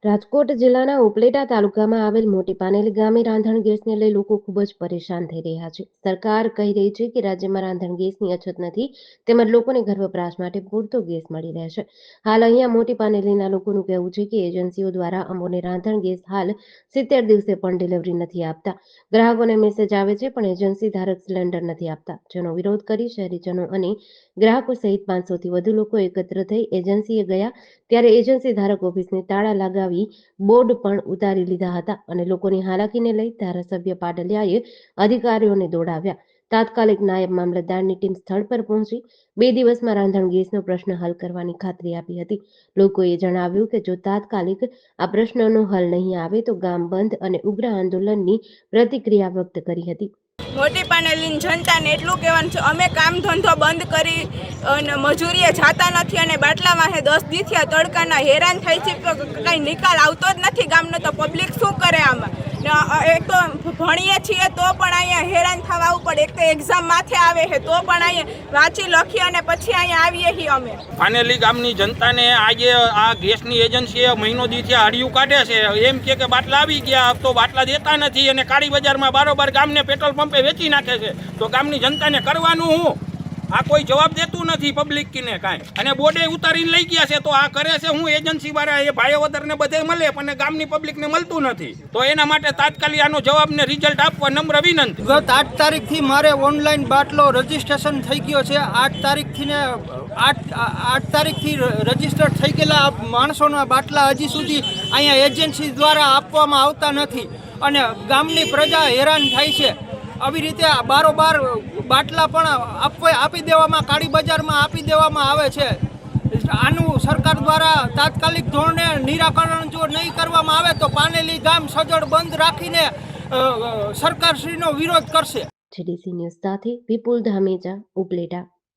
રાજકોટ જિલ્લાના ઉપલેટા તાલુકામાં આવેલ મોટી પાનેલી ગામે રાંધણ ગેસને લઈ લોકો ખૂબ જ પરેશાન થઈ રહ્યા છે. સરકાર કહી રહી છે કે રાજ્યમાં રાંધણ ગેસની અછત નથી, તેમજ લોકોને ઘર વપરાશ માટે પૂરતો ગેસ મળી રહે છે. હાલ અહીંયા મોટી પાનેલીના લોકોનું કહેવું છે કે એજન્સીઓ દ્વારા અમોને રાંધણ ગેસ હાલ 70 દિવસે પણ ડિલિવરી નથી આપતા. ગ્રાહકોને મેસેજ આવે છે પણ એજન્સી ધારક સિલિન્ડર નથી આપતા, જેનો વિરોધ કરી શહેરીજનો અને ગ્રાહકો સહિત 500 થી વધુ લોકો એકત્ર થઈ એજન્સીએ ગયા ત્યારે એજન્સી ધારક ઓફિસને તાળા લગાવી બોર્ડ પણ ઉતારી લીધા હતા અને લોકોની હાલાકીને લઈ ધારાસભ્ય પાટલિયાએ અધિકારીઓને દોડાવ્યા. તાત્કાલિક નાયબ મામલતદારની ટીમ સ્થળ પર પહોંચી 2 દિવસમાં રાંધણ ગેસનો પ્રશ્ન હલ કરવાની ખાતરી આપી હતી. લોકોએ જણાવ્યું કે જો તાત્કાલિક આ પ્રશ્નનો હલ નહીં આવે તો ગામ બંધ અને ઉગ્ર આંદોલનની પ્રતિક્રિયા વ્યક્ત કરી હતી. મોટી પાનેલીની જનતાને એટલું કહેવાનું છે, અમે કામ ધંધો બંધ કરી અને મજૂરીએ જાતા નથી અને બાટલા વાહે 10 દી થયા તડકાના હેરાન થાય છે, તો કાંઈ નિકાલ આવતો જ નથી ગામનો. તો પબ્લિક શું કરે આમાં? એક તો ભણીએ છીએ તો પણ અહીંયા હેરાન થવા આવવું પડે. એક તો એક્ઝામ માથે આવે છે તો પણ અહીંયા વાંચી લખી અને પછી અહીંયા આવીએ છીએ અમે. પાનેલી ગામની જનતાને આજે આ ગેસની એજન્સીએ મહિનો દી થયા હડિયું કાઢે છે. એમ કે બાટલા આવી ગયા તો બાટલા દેતા નથી અને કાળી બજારમાં બારોબાર ગામને પેટ્રોલ પંપે વેચી નાખે છે. તો ગામની જનતાને કરવાનું હું? આ કોઈ જવાબ દેતું નથી પબ્લિક ને કાંઈ. અને બોર્ડે ઉતારીને લઈ ગયા છે તો આ કરે છે હું એજન્સી વાળા એ ભાઈઓદરને બધે મળે પણ ગામની પબ્લિકને મળતું નથી. તો એના માટે તાત્કાલિક આનો જવાબને રિઝલ્ટ આપવા નમ્ર વિનંતી. ગત 8 તારીખથી મારે ઓનલાઈન બાટલો રજીસ્ટ્રેશન થઈ ગયો છે. 8 તારીખથી ને 8 તારીખથી રજીસ્ટર થઈ ગયેલા માણસોના બાટલા હજી સુધી અહીંયા એજન્સી દ્વારા આપવામાં આવતા નથી અને ગામની પ્રજા હેરાન થાય છે. આવી રીતે બારોબાર બાટલા પણ આપી દેવામાં, કાળી બજારમાં આપી દેવામાં આવે છે. આનું સરકાર દ્વારા તાત્કાલિક ધોરણે નિરાકરણ જો નહીં કરવામાં આવે તો પાનેલી ગામ સજ્જડ બંધ રાખીને સરકારશ્રીનો વિરોધ કરશે. GDC ન્યૂઝ સાથે વિપુલ ધામેચા, ઉપલેટા.